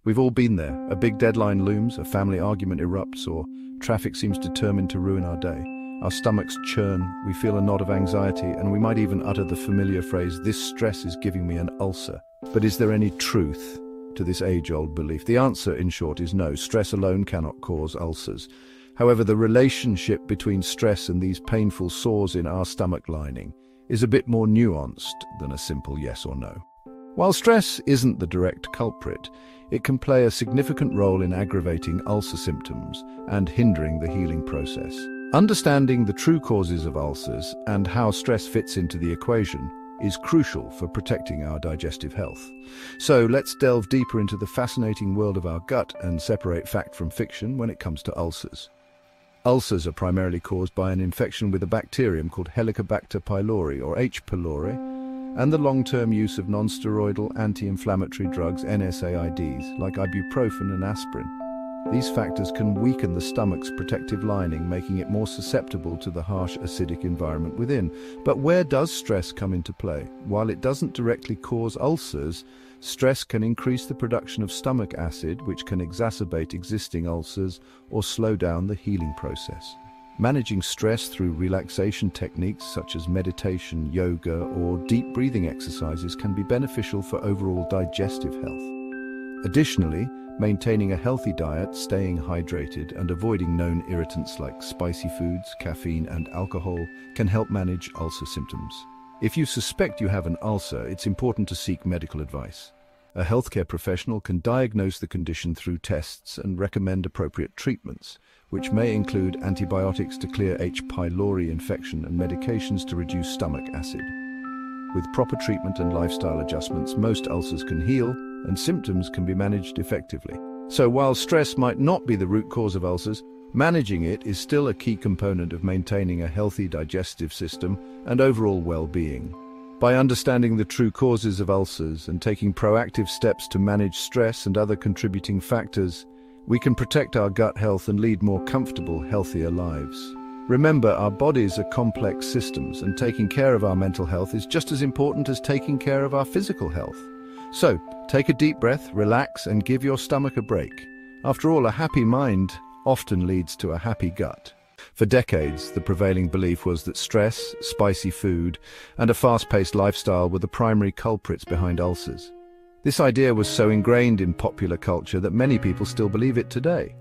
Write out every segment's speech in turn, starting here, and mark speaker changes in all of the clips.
Speaker 1: We've all been there. A big deadline looms, a family argument erupts, or traffic seems determined to ruin our day. Our stomachs churn, we feel a knot of anxiety, and we might even utter the familiar phrase, "This stress is giving me an ulcer." But is there any truth to this age-old belief? The answer, in short, is no. Stress alone cannot cause ulcers. However, the relationship between stress and these painful sores in our stomach lining is a bit more nuanced than a simple yes or no. While stress isn't the direct culprit, it can play a significant role in aggravating ulcer symptoms and hindering the healing process. Understanding the true causes of ulcers and how stress fits into the equation is crucial for protecting our digestive health. So let's delve deeper into the fascinating world of our gut and separate fact from fiction when it comes to ulcers. Ulcers are primarily caused by an infection with a bacterium called Helicobacter pylori, or H. pylori, and the long-term use of non-steroidal anti-inflammatory drugs, NSAIDs, like ibuprofen and aspirin. These factors can weaken the stomach's protective lining, making it more susceptible to the harsh acidic environment within. But where does stress come into play? While it doesn't directly cause ulcers, stress can increase the production of stomach acid, which can exacerbate existing ulcers or slow down the healing process. Managing stress through relaxation techniques such as meditation, yoga, or deep breathing exercises can be beneficial for overall digestive health. Additionally, maintaining a healthy diet, staying hydrated, and avoiding known irritants like spicy foods, caffeine, and alcohol can help manage ulcer symptoms. If you suspect you have an ulcer, it's important to seek medical advice. A healthcare professional can diagnose the condition through tests and recommend appropriate treatments, which may include antibiotics to clear H. pylori infection and medications to reduce stomach acid. With proper treatment and lifestyle adjustments, most ulcers can heal and symptoms can be managed effectively. So while stress might not be the root cause of ulcers, managing it is still a key component of maintaining a healthy digestive system and overall well-being. By understanding the true causes of ulcers and taking proactive steps to manage stress and other contributing factors, we can protect our gut health and lead more comfortable, healthier lives. Remember, our bodies are complex systems, and taking care of our mental health is just as important as taking care of our physical health. So, take a deep breath, relax, and give your stomach a break. After all, a happy mind often leads to a happy gut. For decades, the prevailing belief was that stress, spicy food, and a fast-paced lifestyle were the primary culprits behind ulcers. This idea was so ingrained in popular culture that many people still believe it today.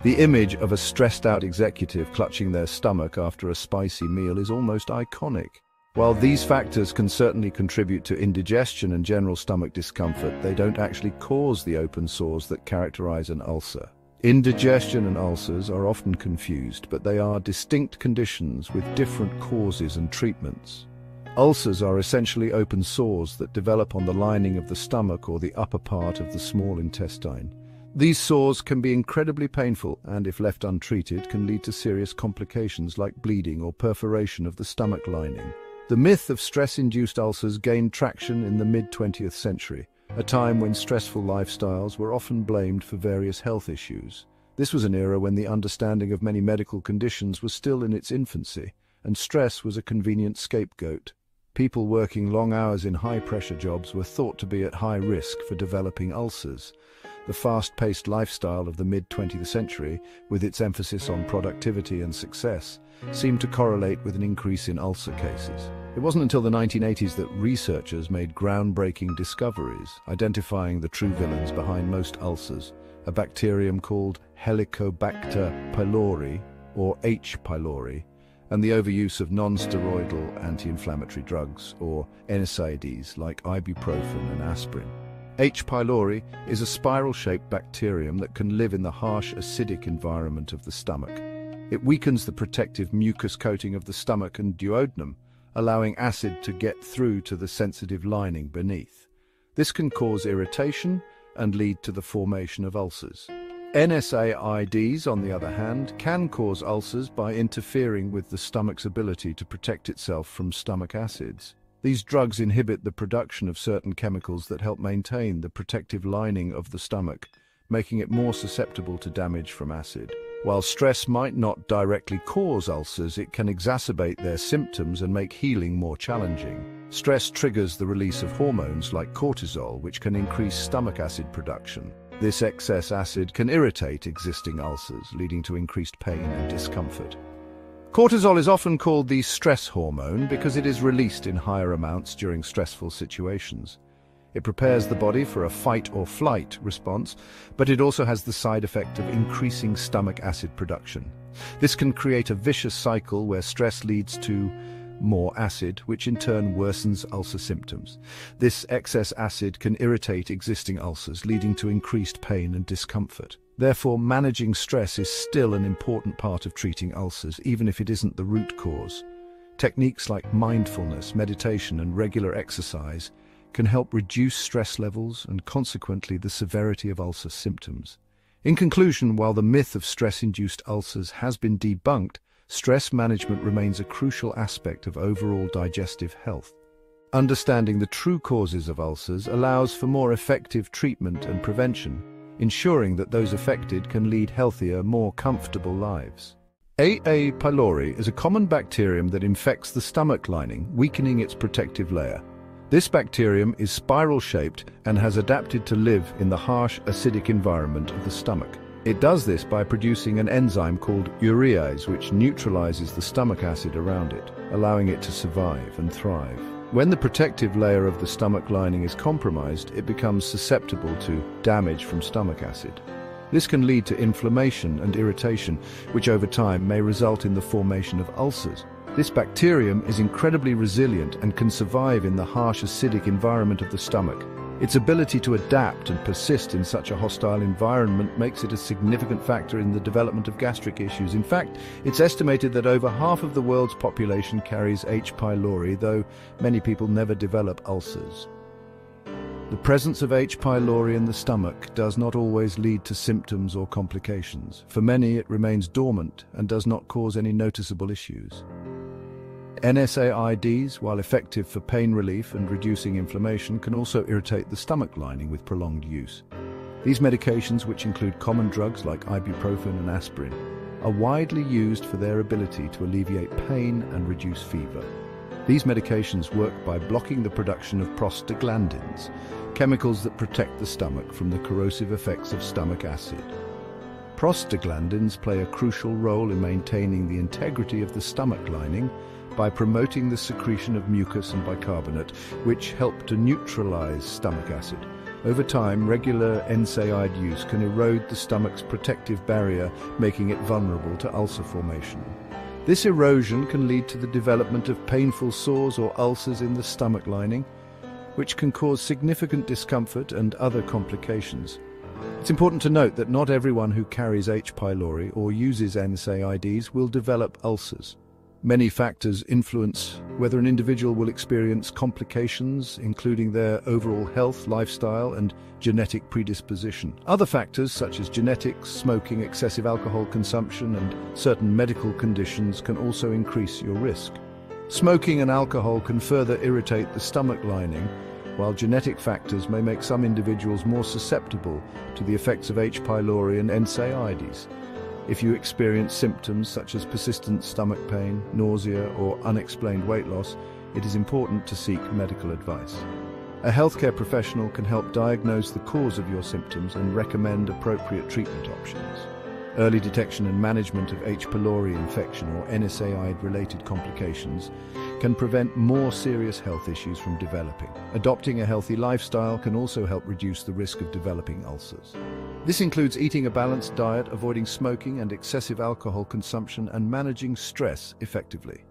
Speaker 1: The image of a stressed-out executive clutching their stomach after a spicy meal is almost iconic. While these factors can certainly contribute to indigestion and general stomach discomfort, they don't actually cause the open sores that characterize an ulcer. Indigestion and ulcers are often confused, but they are distinct conditions with different causes and treatments. Ulcers are essentially open sores that develop on the lining of the stomach or the upper part of the small intestine. These sores can be incredibly painful and, if left untreated, can lead to serious complications like bleeding or perforation of the stomach lining. The myth of stress-induced ulcers gained traction in the mid-20th century, a time when stressful lifestyles were often blamed for various health issues. This was an era when the understanding of many medical conditions was still in its infancy, and stress was a convenient scapegoat. People working long hours in high-pressure jobs were thought to be at high risk for developing ulcers. The fast-paced lifestyle of the mid-20th century, with its emphasis on productivity and success, seemed to correlate with an increase in ulcer cases. It wasn't until the 1980s that researchers made groundbreaking discoveries, identifying the true villains behind most ulcers, a bacterium called Helicobacter pylori, or H. pylori, and the overuse of non-steroidal anti-inflammatory drugs, or NSAIDs, like ibuprofen and aspirin. H. pylori is a spiral-shaped bacterium that can live in the harsh acidic environment of the stomach. It weakens the protective mucus coating of the stomach and duodenum, allowing acid to get through to the sensitive lining beneath. This can cause irritation and lead to the formation of ulcers. NSAIDs, on the other hand, can cause ulcers by interfering with the stomach's ability to protect itself from stomach acids. These drugs inhibit the production of certain chemicals that help maintain the protective lining of the stomach, making it more susceptible to damage from acid. While stress might not directly cause ulcers, it can exacerbate their symptoms and make healing more challenging. Stress triggers the release of hormones like cortisol, which can increase stomach acid production. This excess acid can irritate existing ulcers, leading to increased pain and discomfort. Cortisol is often called the stress hormone because it is released in higher amounts during stressful situations. It prepares the body for a fight or flight response, but it also has the side effect of increasing stomach acid production. This can create a vicious cycle where stress leads to more acid, which in turn worsens ulcer symptoms. This excess acid can irritate existing ulcers, leading to increased pain and discomfort. Therefore, managing stress is still an important part of treating ulcers, even if it isn't the root cause. Techniques like mindfulness, meditation, and regular exercise can help reduce stress levels and consequently the severity of ulcer symptoms. In conclusion, while the myth of stress-induced ulcers has been debunked, stress management remains a crucial aspect of overall digestive health. Understanding the true causes of ulcers allows for more effective treatment and prevention, ensuring that those affected can lead healthier, more comfortable lives. A. pylori is a common bacterium that infects the stomach lining, weakening its protective layer. This bacterium is spiral-shaped and has adapted to live in the harsh, acidic environment of the stomach. It does this by producing an enzyme called urease, which neutralizes the stomach acid around it, allowing it to survive and thrive. When the protective layer of the stomach lining is compromised, it becomes susceptible to damage from stomach acid. This can lead to inflammation and irritation, which over time may result in the formation of ulcers. This bacterium is incredibly resilient and can survive in the harsh acidic environment of the stomach. Its ability to adapt and persist in such a hostile environment makes it a significant factor in the development of gastric issues. In fact, it's estimated that over half of the world's population carries H. pylori, though many people never develop ulcers. The presence of H. pylori in the stomach does not always lead to symptoms or complications. For many, it remains dormant and does not cause any noticeable issues. NSAIDs, while effective for pain relief and reducing inflammation, can also irritate the stomach lining with prolonged use. These medications, which include common drugs like ibuprofen and aspirin, are widely used for their ability to alleviate pain and reduce fever. These medications work by blocking the production of prostaglandins, chemicals that protect the stomach from the corrosive effects of stomach acid. Prostaglandins play a crucial role in maintaining the integrity of the stomach lining by promoting the secretion of mucus and bicarbonate, which help to neutralize stomach acid. Over time, regular NSAID use can erode the stomach's protective barrier, making it vulnerable to ulcer formation. This erosion can lead to the development of painful sores or ulcers in the stomach lining, which can cause significant discomfort and other complications. It's important to note that not everyone who carries H. pylori or uses NSAIDs will develop ulcers. Many factors influence whether an individual will experience complications, including their overall health, lifestyle, and genetic predisposition. Other factors, such as genetics, smoking, excessive alcohol consumption, and certain medical conditions, can also increase your risk. Smoking and alcohol can further irritate the stomach lining, while genetic factors may make some individuals more susceptible to the effects of H. pylori and NSAIDs. If you experience symptoms such as persistent stomach pain, nausea, or unexplained weight loss, it is important to seek medical advice. A healthcare professional can help diagnose the cause of your symptoms and recommend appropriate treatment options. Early detection and management of H. pylori infection or NSAID-related complications can prevent more serious health issues from developing. Adopting a healthy lifestyle can also help reduce the risk of developing ulcers. This includes eating a balanced diet, avoiding smoking and excessive alcohol consumption, and managing stress effectively.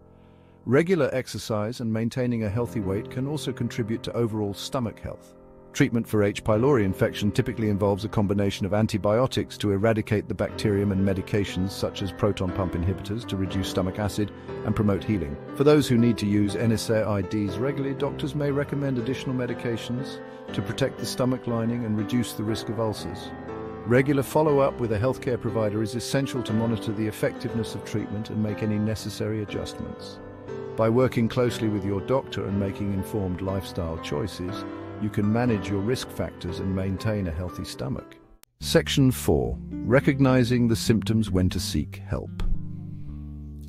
Speaker 1: Regular exercise and maintaining a healthy weight can also contribute to overall stomach health. Treatment for H. pylori infection typically involves a combination of antibiotics to eradicate the bacterium and medications such as proton pump inhibitors to reduce stomach acid and promote healing. For those who need to use NSAIDs regularly, doctors may recommend additional medications to protect the stomach lining and reduce the risk of ulcers. Regular follow-up with a healthcare provider is essential to monitor the effectiveness of treatment and make any necessary adjustments. By working closely with your doctor and making informed lifestyle choices, you can manage your risk factors and maintain a healthy stomach. Section 4. Recognizing the symptoms when to seek help.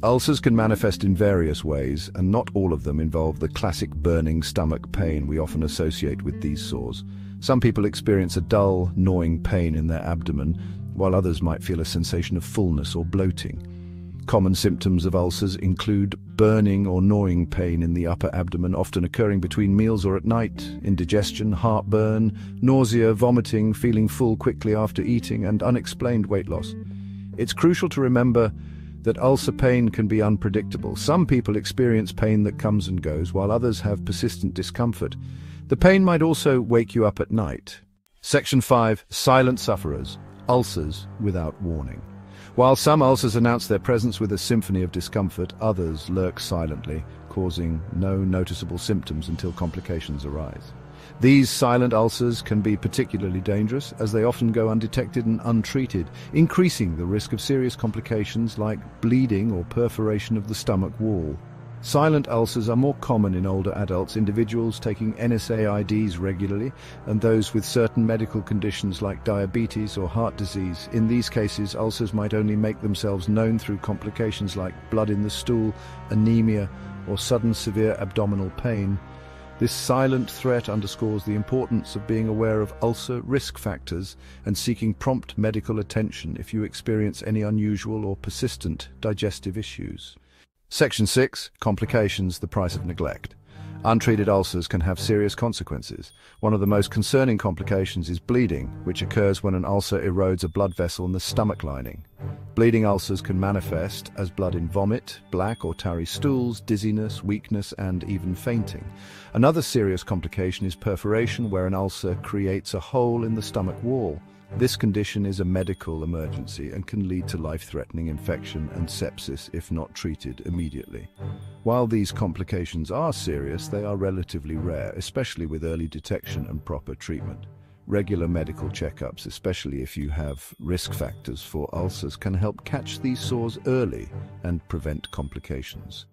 Speaker 1: Ulcers can manifest in various ways, and not all of them involve the classic burning stomach pain we often associate with these sores. Some people experience a dull, gnawing pain in their abdomen, while others might feel a sensation of fullness or bloating. Common symptoms of ulcers include burning or gnawing pain in the upper abdomen, often occurring between meals or at night, indigestion, heartburn, nausea, vomiting, feeling full quickly after eating, and unexplained weight loss. It's crucial to remember that ulcer pain can be unpredictable. Some people experience pain that comes and goes, while others have persistent discomfort. The pain might also wake you up at night. Section 5. Silent sufferers. Ulcers without warning. While some ulcers announce their presence with a symphony of discomfort, others lurk silently, causing no noticeable symptoms until complications arise. These silent ulcers can be particularly dangerous, as they often go undetected and untreated, increasing the risk of serious complications like bleeding or perforation of the stomach wall. Silent ulcers are more common in older adults, individuals taking NSAIDs regularly, and those with certain medical conditions like diabetes or heart disease. In these cases, ulcers might only make themselves known through complications like blood in the stool, anemia, or sudden severe abdominal pain. This silent threat underscores the importance of being aware of ulcer risk factors and seeking prompt medical attention if you experience any unusual or persistent digestive issues. Section 6. Complications, the price of neglect. Untreated ulcers can have serious consequences. One of the most concerning complications is bleeding, which occurs when an ulcer erodes a blood vessel in the stomach lining. Bleeding ulcers can manifest as blood in vomit, black or tarry stools, dizziness, weakness, and even fainting. Another serious complication is perforation, where an ulcer creates a hole in the stomach wall. This condition is a medical emergency and can lead to life-threatening infection and sepsis if not treated immediately. While these complications are serious, they are relatively rare, especially with early detection and proper treatment. Regular medical checkups, especially if you have risk factors for ulcers, can help catch these sores early and prevent complications.